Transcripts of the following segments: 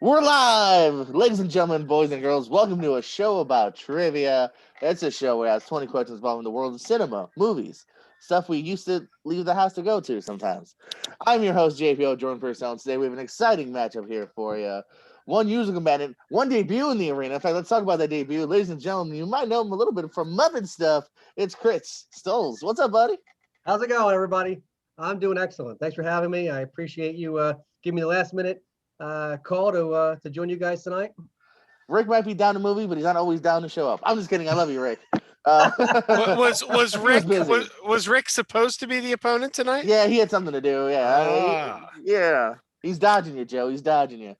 We're live, ladies and gentlemen, boys and girls. Welcome to a show about trivia. It's a show where I ask 20 questions involving the world of cinema, movies, stuff we used to leave the house to go to sometimes. I'm your host, JPO Jordan Purcell, and today we have an exciting matchup here for you. One usual combatant, one debut in the arena. In fact, let's talk about that debut. Ladies and gentlemen, you might know him a little bit from Muppet stuff. It's Chris Stulz. What's up, buddy? How's it going, everybody? I'm doing excellent. Thanks for having me. I appreciate you giving me the last minute call to join you guys tonight. Rick might be down to movie, but he's not always down to show up. I'm just kidding. I love you, Rick. Was He Rick busy. was Rick supposed to be the opponent tonight? Yeah, he had something to do. Yeah, Ah. yeah. He's dodging you, Joe. He's dodging you.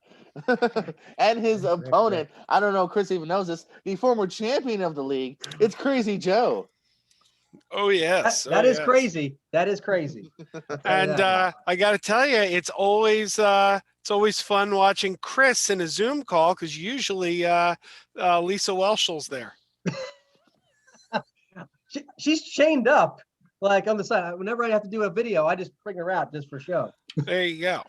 And his opponent, I don't know, Chris even knows this, the former champion of the league. It's Crazy Joe. Oh yes, That is crazy. That is crazy. And I got to tell you, it's always fun watching Chris in a Zoom call because usually Lisa Welshell's there. She's chained up like on the side. Whenever I have to do a video, I just bring her out just for show. There you go.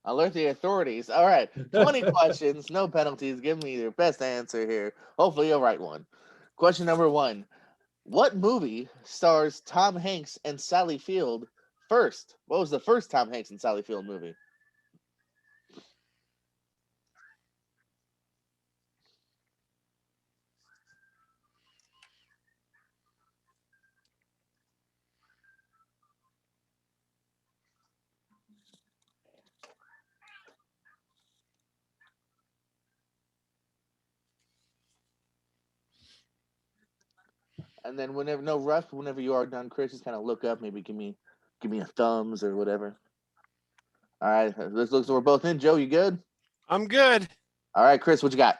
Alert the authorities. All right, 20 questions, no penalties. Give me your best answer here. Hopefully, you'll write one. Question number 1. What movie stars Tom Hanks and Sally Field first? What was the first Tom Hanks and Sally Field movie? And then whenever no rush, whenever you are done, Chris, just kind of look up, maybe give me a thumbs or whatever. All right, this looks like we're both in. Joe, you good? I'm good. All right, Chris, what you got?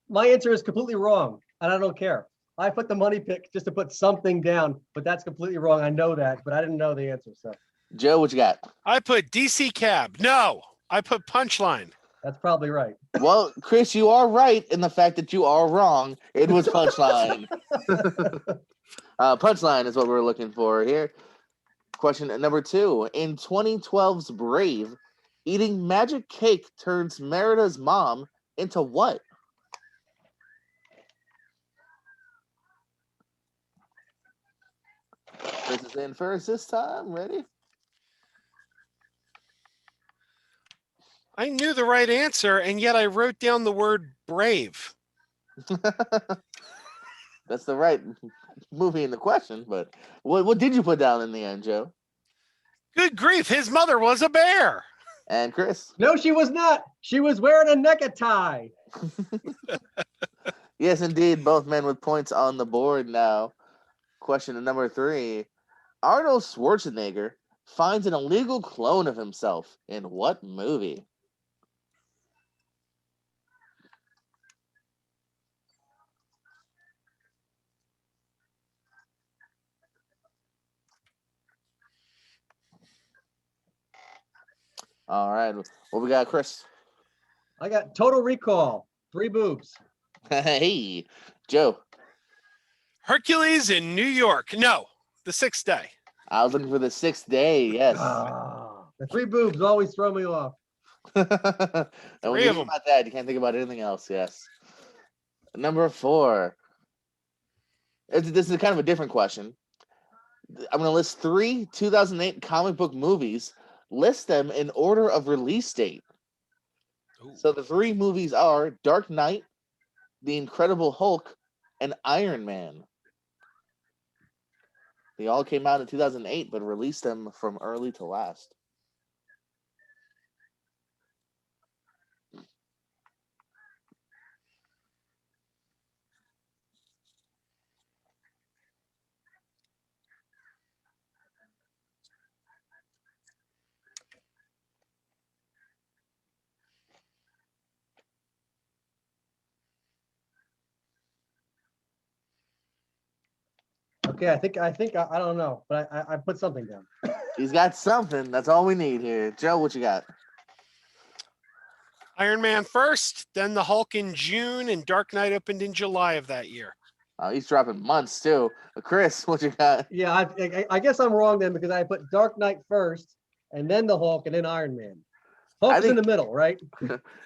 My answer is completely wrong, and I don't care. I put the money pick just to put something down, but that's completely wrong. I know that, but I didn't know the answer. So, Joe, what you got? I put DC Cab. No, I put Punchline. that's probably right. Well, Chris, you are right in the fact that you are wrong. It was Punchline. Punchline is what we're looking for here. Question number 2. In 2012's Brave, eating magic cake turns Merida's mom into what? Chris is in first this time. Ready? I knew the right answer, and yet I wrote down the word brave. That's the right movie in the question, but what did you put down in the end, Joe? Good grief, his mother was a bear. And Chris? No, she was not. She was wearing a necktie. Yes, indeed. Both men with points on the board now. Question number 3. Arnold Schwarzenegger finds an illegal clone of himself in what movie? All right. What we got, Chris? I got Total Recall. 3 boobs. Hey, Joe. Hercules in New York. No, The Sixth Day. I was looking for The Sixth Day. Yes. The 3 boobs always throw me off. And when you think about that, you can't think about anything else. Yes. Number 4. This is kind of a different question. I'm going to list 3 2008 comic book movies. List them in order of release date. Ooh. So the 3 movies are Dark Knight, The Incredible Hulk, and Iron Man. They all came out in 2008, but released them from early to last. Okay, I think I don't know, but I put something down. He's got something. That's all we need here. Joe, what you got? Iron Man first, then the Hulk in June, and Dark Knight opened in July of that year. He's dropping months too. Chris, what you got? Yeah, I guess I'm wrong then because I put Dark Knight first, and then the Hulk, and then Iron Man. Hulk is in think- the middle, right?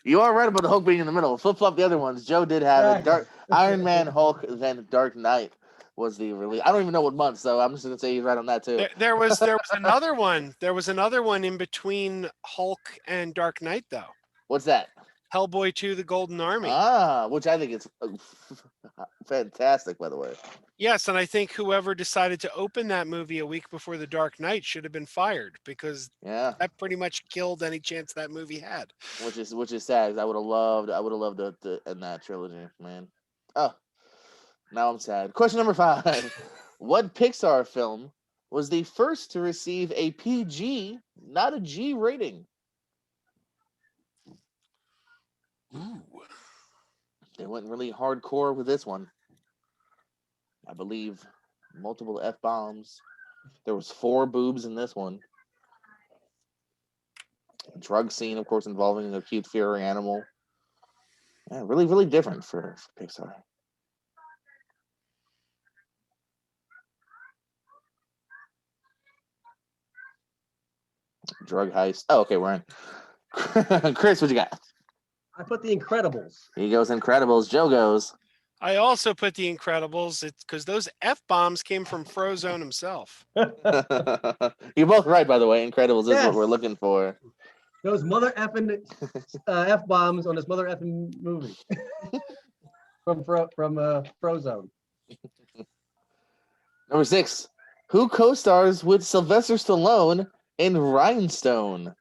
You are right about the Hulk being in the middle. Flip flop the other ones. Joe did have it. Iron Man, Hulk, then Dark Knight was the release. I don't even know what month, so I'm just gonna say he's right on that too. There was another one. There was another one in between Hulk and Dark Knight, though. What's that? Hellboy 2: The Golden Army. Which I think is fantastic, by the way. Yes, and I think whoever decided to open that movie a week before The Dark Knight should have been fired, because Yeah, that pretty much killed any chance that movie had. which is sad. 'Cause I would have loved to end that trilogy, man. Oh, now I'm sad. Question number 5: What Pixar film was the first to receive a PG, not a G rating? Ooh. They went really hardcore with this one. I believe multiple F-bombs. There was 4 boobs in this one. Drug scene, of course, involving a cute furry animal. Yeah, really, really different for Pixar. Drug heist. Oh, okay, we're in. Chris, what you got? I put The Incredibles. He goes Incredibles. Joe goes. I also put The Incredibles. It's because those F-bombs came from Frozone himself. You're both right, by the way. Incredibles is what Yes. we're looking for. Those mother effing F-bombs on this mother effing movie from Frozone. Number 6. Who co-stars with Sylvester Stallone in Rhinestone?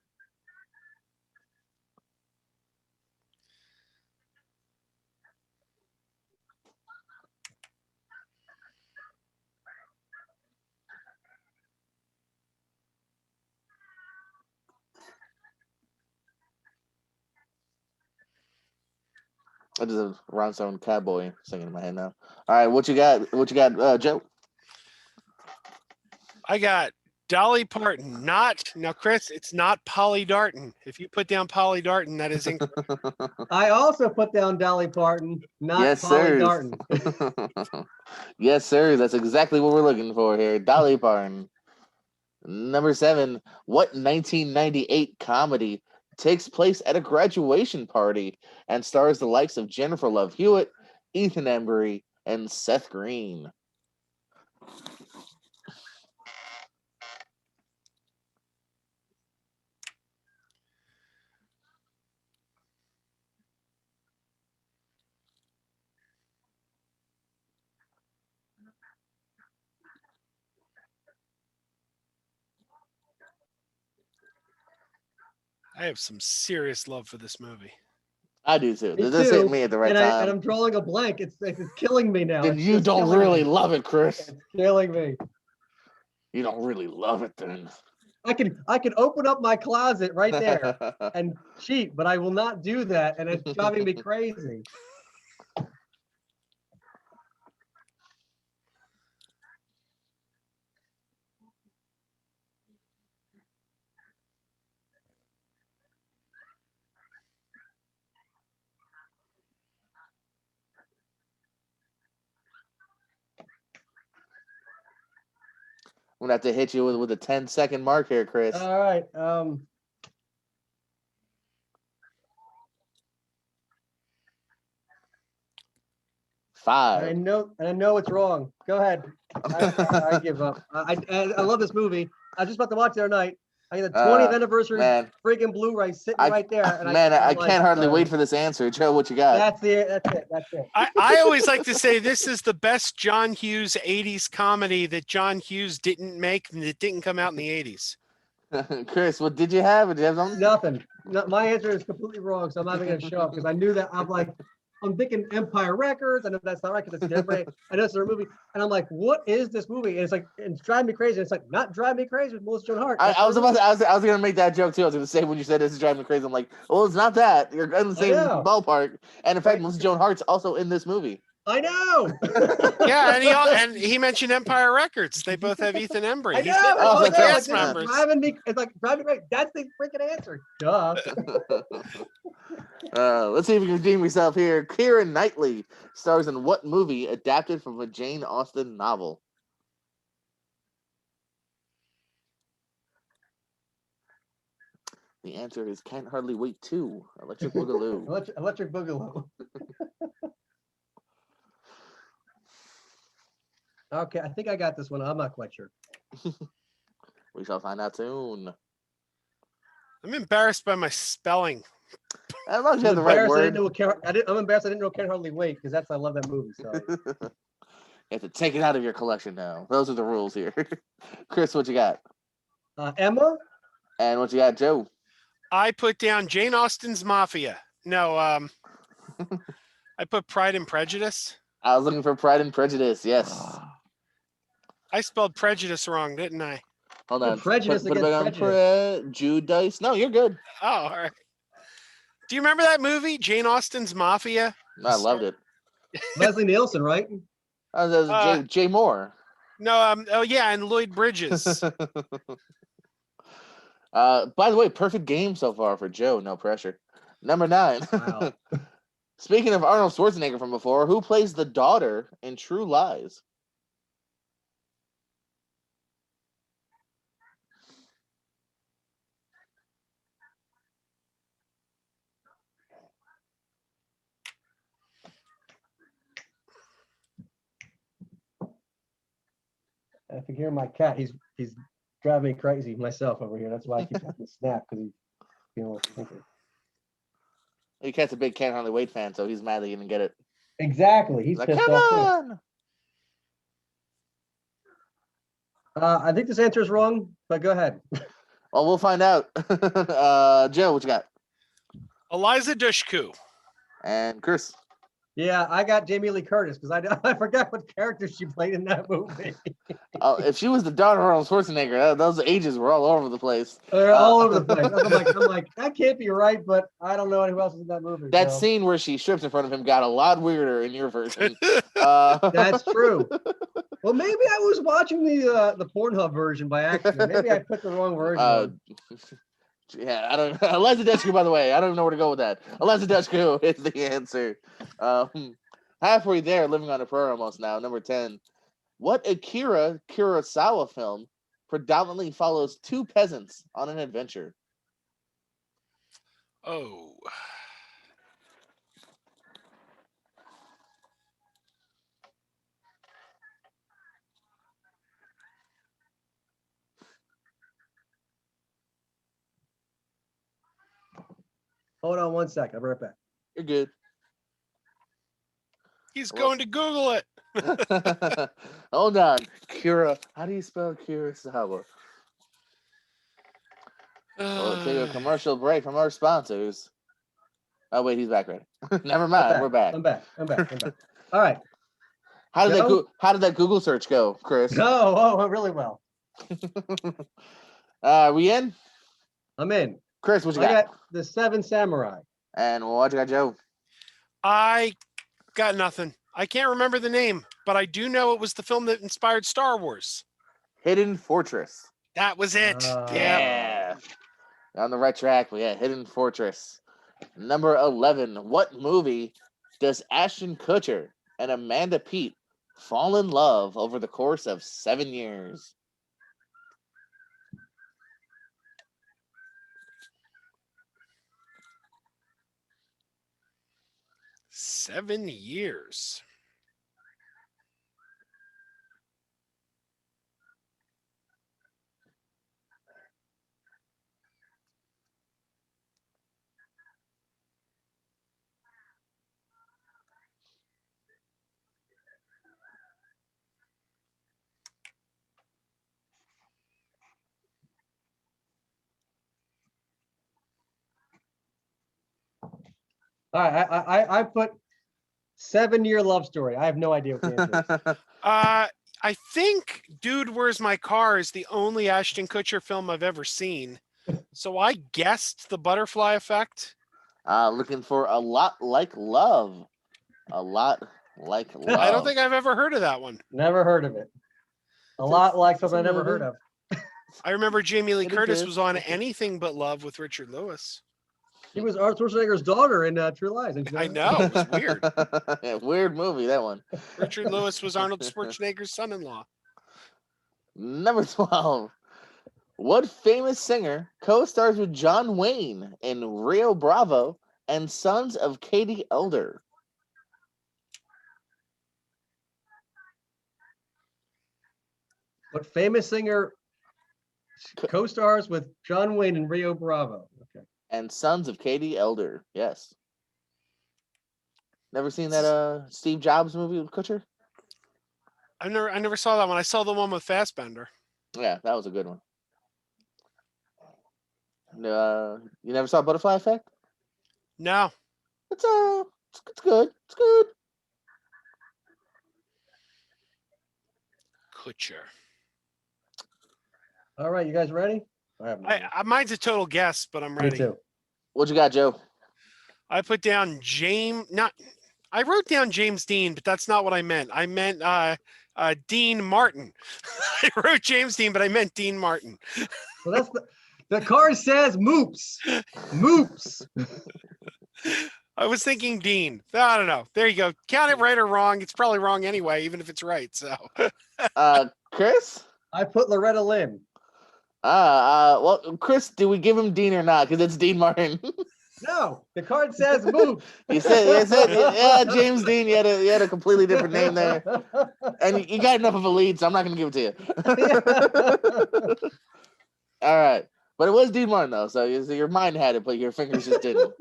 I just a Rhinestone cowboy singing in my head now. All right, what you got? What you got, Joe? I got Dolly Parton. Now, Chris, it's not Polly Darton. If you put down Polly Darton, that is incorrect. I also put down Dolly Parton, not Yes, Polly sir. Darton. Yes, sir. That's exactly what we're looking for here. Dolly Parton. Number 7. What 1998 comedy takes place at a graduation party and stars the likes of Jennifer Love Hewitt, Ethan Embry, and Seth Green? I have some serious love for this movie. I do too. Me This hit too. me at the right and time. I'm drawing a blank. It's killing me now. Then It's you just don't killing really me. love it, Chris. It's killing me. You don't really love it then. I can open up my closet right there and cheat, but I will not do that, and it's driving me crazy. I'm gonna have to hit you with a 10-second mark here, Chris. All right. I 5. know it's wrong. Go ahead. I give up. I love this movie. I was just about to watch it the other night. I got the 20th anniversary Man, freaking Blu-ray sitting right there. And I I'm like, can't hardly wait for this answer. Joe, what you got? That's it. That's it. I always like to say this is the best John Hughes 80s comedy that John Hughes didn't make and it didn't come out in the 80s. Chris, what did you have? Did you have something? Nothing. No, my answer is completely wrong, so I'm not even going to show up because I knew that. I'm thinking Empire Records. I know that's not right because it's different. I know it's a movie, and I'm like, what is this movie? And it's like, it's driving me crazy. It's like, not driving me crazy with Melissa Joan Hart. I was gonna make that joke too. I was gonna say when you said this is driving me crazy. I'm like, well, it's not that. You're in the same ballpark. And in fact, Melissa Joan Hart's also in this movie. I know. Yeah, and he mentioned Empire Records. They both have Ethan Embry. I He's know. one of the that's right. cast Like, members. it's like driving me crazy. That's the freaking answer. Duh. Let's see if you can redeem yourself here. Keira Knightley stars in what movie adapted from a Jane Austen novel? The answer is Can't Hardly Wait 2, Electric Boogaloo. Electric Boogaloo. Okay, I think I got this one. I'm not quite sure. We shall find out soon. I'm embarrassed by my spelling. As long as you have the right I'm word. embarrassed I didn't know Can't Hardly Wait because I love that movie. So You have to take it out of your collection now. Those are the rules here. Chris, what you got? Emma. And what you got, Joe? I put down Jane Austen's Mafia. No, I put Pride and Prejudice. I was looking for Pride and Prejudice. Yes. I spelled prejudice wrong, didn't I? Hold on. Prejudice Put it against back on Judice. No, you're good. Oh, all right. Do you remember that movie, Jane Austen's Mafia? I loved it. Leslie Nielsen, right? That was Jay Moore. No, oh yeah, and Lloyd Bridges. By the way, perfect game so far for Joe. No pressure. Number 9. Wow. Speaking of Arnold Schwarzenegger from before, who plays the daughter in True Lies? I can hear my cat. He's driving me crazy myself over here. That's why I keep having to snap because he's feeling thinky. Your cat's a big Can't Hardly Wait fan, so he's mad that he didn't get it. Exactly. He's Like, pissed come off on! too. I think this answer is wrong, but go ahead. Well, we'll find out. Joe, what you got? Eliza Dushku. And Chris. Yeah, I got Jamie Lee Curtis because I forgot what character she played in that movie. If she was the daughter of Arnold Schwarzenegger, those ages were all over the place. They're all over the place. I'm like, that can't be right, but I don't know who else is in that movie. That so. scene where she strips in front of him got a lot weirder in your version. That's true. Well, maybe I was watching the Pornhub version by accident. Maybe I put the wrong version. Yeah, I don't. Eliza Dushku, by the way, I don't know where to go with that. Eliza Dushku is the answer. Halfway there, living on a prayer almost now. Number 10. What Akira Kurosawa film predominantly follows two peasants on an adventure? Oh. Hold on one second. I'll be right back. You're good. He's going to Google it. Hold on. How do you spell Kurosawa? We'll take a commercial break from our sponsors. Oh, wait, he's back ready. Never mind. We're back. I'm back. All right. How did that Google search go, Chris? Oh, really well. Are we in? I'm in. Chris, what you I got? got the Seven Samurai. And what you got, Joe? I got nothing. I can't remember the name, but I do know it was the film that inspired Star Wars. Hidden Fortress. That was it. Yeah. On the right track, we got Hidden Fortress. Number 11. What movie does Ashton Kutcher and Amanda Peet fall in love over the course of 7 years? Seven years. All right. I put 7-year love story. I have no idea what the answer is. I think Dude, Where's My Car is the only Ashton Kutcher film I've ever seen. So I guessed The Butterfly Effect. Looking for A Lot Like Love. A Lot Like Love. I don't think I've ever heard of that one. Never heard of it. A lot like something I never heard of. I remember Jamie Lee It Curtis is. was on Anything But Love with Richard Lewis. He was Arnold Schwarzenegger's daughter in True Lies. I know, it was weird. Yeah, weird movie, that one. Richard Lewis was Arnold Schwarzenegger's son-in-law. Number 12. What famous singer co-stars with John Wayne in Rio Bravo and Sons of Katie Elder? What famous singer co-stars with John Wayne in Rio Bravo? Okay. And Sons of Katie Elder. Yes. Never seen that Steve Jobs movie with Kutcher? I never saw that one. I saw the one with Fassbender. Yeah, that was a good one. You never saw Butterfly Effect? No. It's good. It's good. Kutcher. All right, you guys ready? Mine's a total guess, but I'm Me ready. too. What you got, Joe? I put down I wrote down James Dean, but that's not what I meant. I meant Dean Martin. I wrote James Dean, but I meant Dean Martin. Well, that's the card says Moops. Moops. I was thinking Dean. I don't know. There you go. Count it right or wrong. It's probably wrong anyway, even if it's right. So, Chris? I put Loretta Lynn. Well, Chris, do we give him Dean or not? Because it's Dean Martin. No, the card says Moops. You said, yeah, James Dean. You had a completely different name there, and you got enough of a lead, so I'm not going to give it to you. All right, but it was Dean Martin though, so your mind had it, but your fingers just didn't.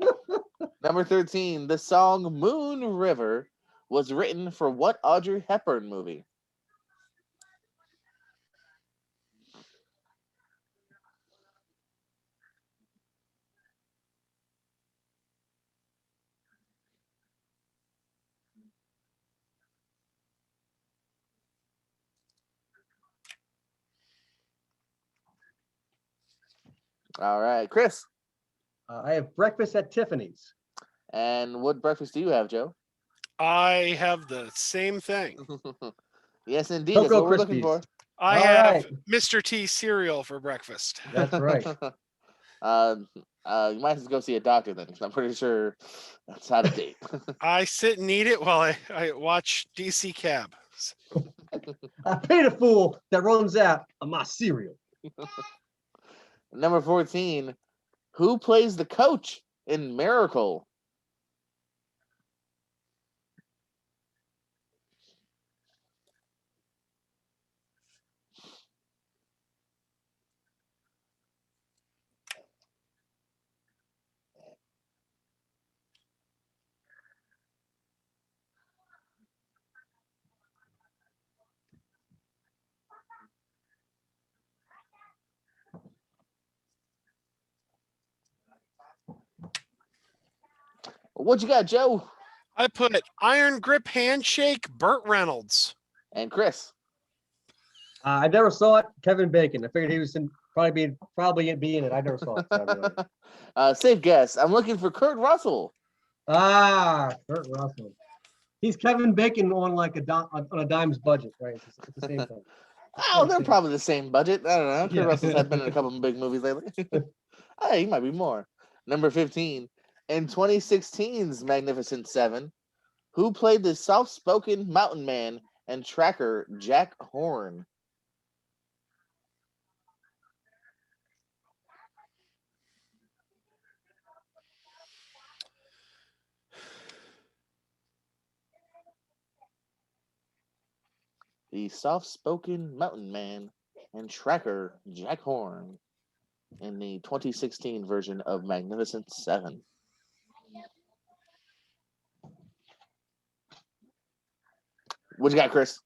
Number 13, the song "Moon River" was written for what Audrey Hepburn movie? All right, Chris. I have Breakfast at Tiffany's. And what breakfast do you have, Joe? I have the same thing. Yes, indeed. Cocoa That's what we're looking Krispies. for. I All have right. Mr. T cereal for breakfast. That's right. You might have to go see a doctor then, 'cause I'm pretty sure that's out of date. I sit and eat it while I watch DC Cab. I paid a fool that runs out of my cereal. Number 14, who plays the coach in Miracle? What you got, Joe? I put Iron Grip Handshake, Burt Reynolds. And Chris. I never saw it. Kevin Bacon. I figured he was probably be in it. I never saw it. So Safe guess. I'm looking for Kurt Russell. Kurt Russell. He's Kevin Bacon on like on a dime's budget, right? It's the same thing. Oh, they're probably the same budget. I don't know. Kurt Russell's had been in a couple of big movies lately. Hey, he might be more. Number 15. In 2016's Magnificent Seven, who played the soft-spoken mountain man and tracker Jack Horn? The soft-spoken mountain man and tracker Jack Horn in the 2016 version of Magnificent Seven. What you got, Chris?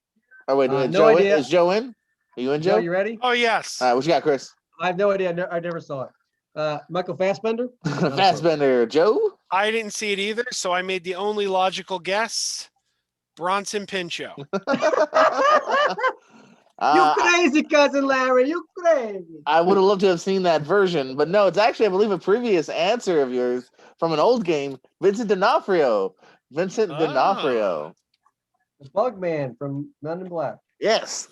Oh wait, no Joe idea. is Joe in? Are you in, Joe? Joe, you ready? Oh, yes. All right, what you got, Chris? I have no idea. I never saw it. Michael Fassbender. Fassbender, Joe. I didn't see it either, so I made the only logical guess. Bronson Pinchot. You crazy, cousin Larry. You crazy. I would have loved to have seen that version, but no, it's actually, I believe, a previous answer of yours from an old game. Vincent D'Onofrio. D'Onofrio. The Bug Man from Men in Black. Yes.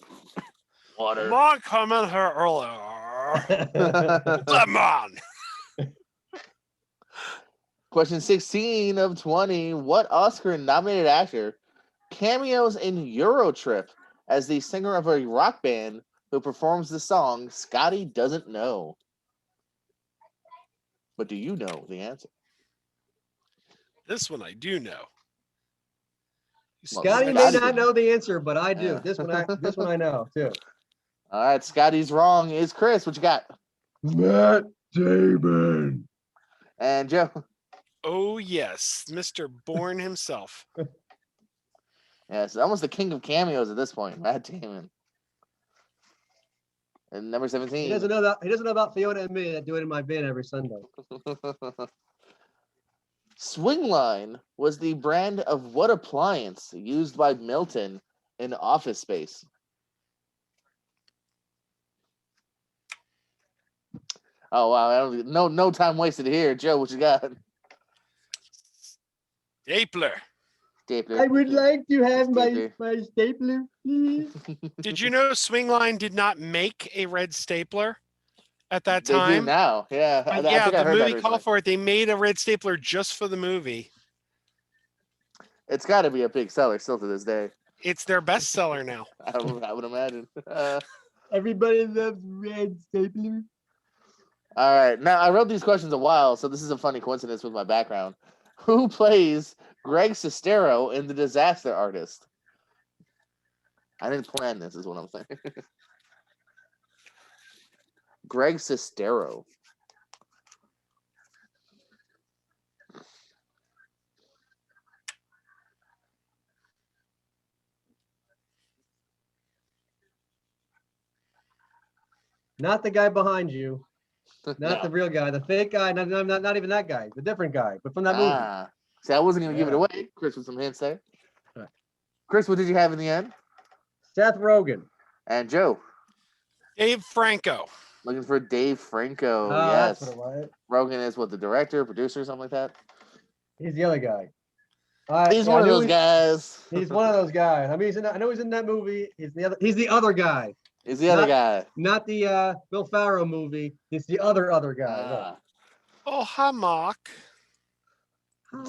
Water. Not coming here earlier. Lemon. Question 16 of 20. What Oscar-nominated actor cameos in Eurotrip as the singer of a rock band who performs the song Scotty Doesn't Know? But do you know the answer? This one I do know. Well, Scotty may Scotty- not know the answer, but I do. Yeah. This one I know too. All right, Scotty's wrong. Is Chris? What you got? Matt Damon. And Joe. Oh yes, Mr. Bourne himself. Yes, almost the king of cameos at this point, Matt Damon. And number 17. He doesn't know that. He doesn't know about Fiona and me that do it in my bin every Sunday. Swingline was the brand of what appliance used by Milton in Office Space? Oh wow! No time wasted here, Joe. What you got? Stapler. Stapler. I would like to have Stapler. my stapler, please. Did you know Swingline did not make a red stapler at that They do time? now. Yeah. I Yeah, think I the heard that movie recently. called for it. They made a red stapler just for the movie. It's got to be a big seller still to this day. It's their bestseller now. I would imagine. Everybody loves red stapler. All right. Now, I wrote these questions a while, so this is a funny coincidence with my background. Who plays Greg Sestero in The Disaster Artist? I didn't plan this, is what I'm saying. Greg Sestero. Not the guy behind you. Not No. the real guy. The fake guy. Not even that guy. The different guy, but from that movie. Ah. See, I wasn't going to give it Yeah. away. Chris with some hints there. All right. Chris, what did you have in the end? Seth Rogen. And Joe, Dave Franco. looking for Dave Franco. Ah, Yes. that's what it was. Rogan is what, the director, producer, something like that? He's the other guy. He's Yeah, one I of knew those guys. He's one of those guys. I mean, I know he's in that movie. He's the other. He's the other guy, He's the other guy. not the Will Ferrell movie. It's the other guy. Ah, Oh, hi, Mark.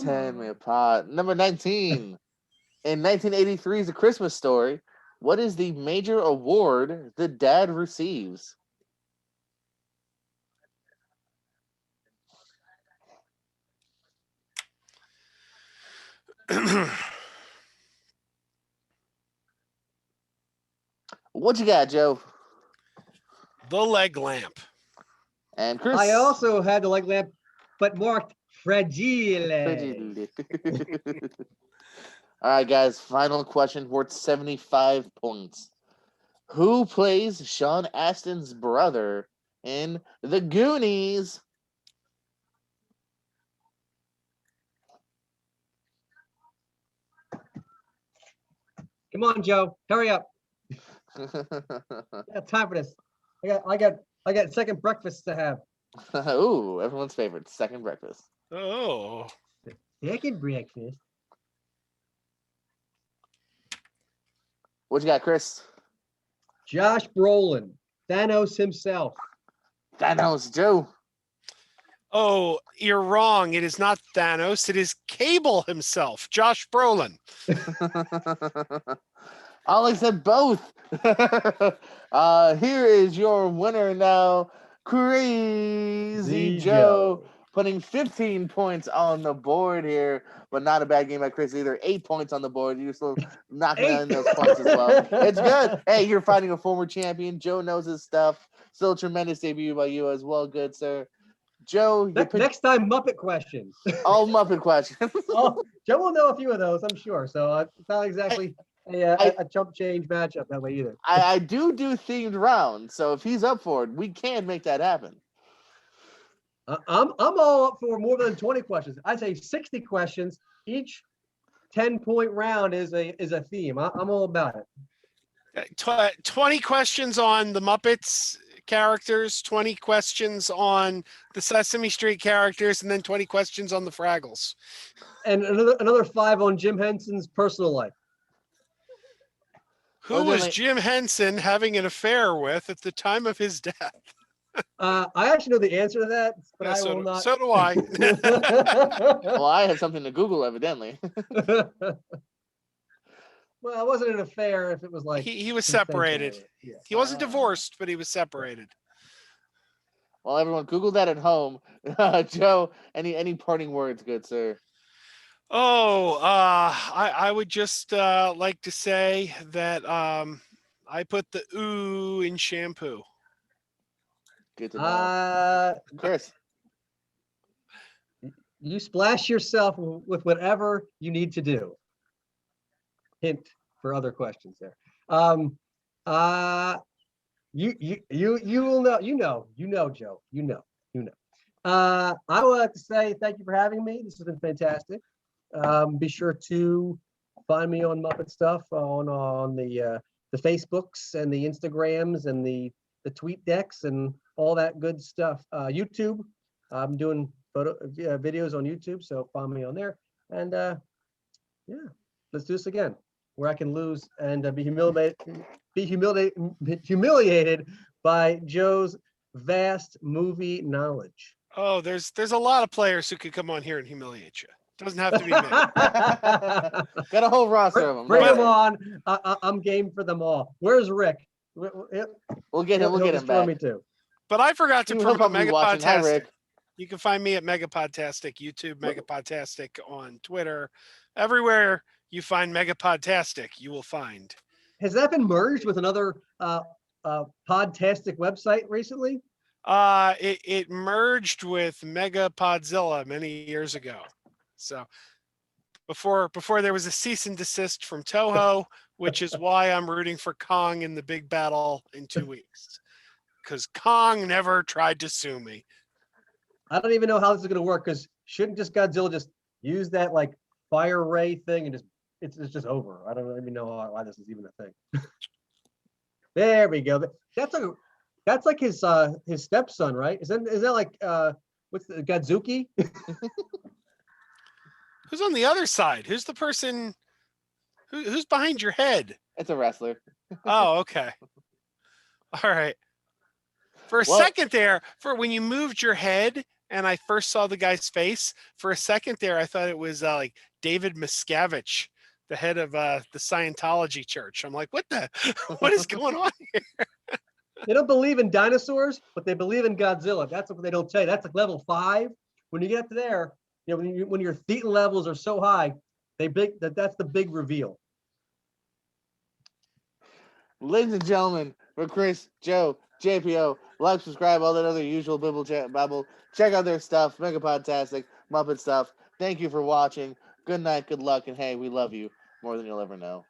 10 me apart. Number 19. In 1983's A Christmas Story, what is the major award the dad receives? What you got, Joe? The leg lamp. And Chris? I also had the leg lamp, but marked fragile. All right, guys. Final question worth 75 points. Who plays Sean Astin's brother in The Goonies? Come on, Joe. Hurry up. I got time for this. I got second breakfast to have. Ooh, everyone's favorite. Second breakfast. Oh. Second breakfast. What you got, Chris? Josh Brolin, Thanos himself. Thanos, Joe. Oh, you're wrong. It is not Thanos. It is Cable himself, Josh Brolin. Alex said both. Here is your winner now, Crazy Joe, putting 15 points on the board here, but not a bad game by Chris either. 8 points on the board. You're still knocking down those points as well. It's good. Hey, you're fighting a former champion. Joe knows his stuff. Still a tremendous debut by you as well. Good, sir. Joe, you picked Next time, Muppet questions. all Muppet questions. Oh, Joe will know a few of those, I'm sure. So it's not exactly a chump change matchup that way either. I do themed rounds, so if he's up for it, we can make that happen. I'm all up for more than 20 questions. I'd say 60 questions. Each 10-point round is a theme. I'm all about it. 20 questions on the Muppets characters, 20 questions on the Sesame Street characters, and then 20 questions on the Fraggles. And another 5 on Jim Henson's personal life. Who was Jim Henson having an affair with at the time of his death? I actually know the answer to that, but Yeah, I will not. So do I. Well, I have something to Google, evidently. Well, it wasn't an affair if it was like He was consensual. separated. Yeah. He wasn't divorced, but he was separated. Well, everyone, Google that at home. Joe, any parting words, good sir? Oh, I would just like to say that I put the ooh in shampoo. Good to know. Chris. You splash yourself with whatever you need to do. Hint for other questions there. You will know. You know, Joe. You know. I would like to say thank you for having me. This has been fantastic. Be sure to find me on Muppet Stuff on the Facebooks and the Instagrams and the tweet decks and all that good stuff. YouTube. I'm doing videos on YouTube, so find me on there. And yeah, let's do this again, where I can lose and be humiliated by Joe's vast movie knowledge. Oh, there's a lot of players who could come on here and humiliate you. Doesn't have to be me. Got a whole roster of them. Bring them on. I'm game for them all. Where's Rick? We'll get him. We'll get him back. Me too. But I forgot to He'll promote probably be watching. Hi, Megapodtastic. Rick. You can find me at Megapodtastic, YouTube Megapodtastic, on Twitter. Everywhere you find Megapodtastic, you will find. Has that been merged with another Podtastic website recently? It merged with Megapodzilla many years ago. So before there was a cease and desist from Toho, which is why I'm rooting for Kong in the big battle in 2 weeks. Because Kong never tried to sue me. I don't even know how this is going to work, because shouldn't just Godzilla just use that like fire ray thing and it's just over? I don't even know why this is even a thing. There we go. That's like his stepson, right? Is that like what's the Godzuki? Who's on the other side? Who's the person who's behind your head? It's a wrestler. Oh, okay. All right. For a second there, for when you moved your head and I first saw the guy's face, for a second there, I thought it was like David Miscavige, the head of the Scientology church. I'm like, what is going on here? They don't believe in dinosaurs, but they believe in Godzilla. That's what they don't tell you. That's like level 5. When you get up to there, you know, when your thetan levels are so high, that's the big reveal. Ladies and gentlemen, for Chris, Joe, JPO, like, subscribe, all that other usual babble. Check out their stuff, Megapodtastic, Muppet Stuff. Thank you for watching. Good night, good luck, and hey, we love you more than you'll ever know.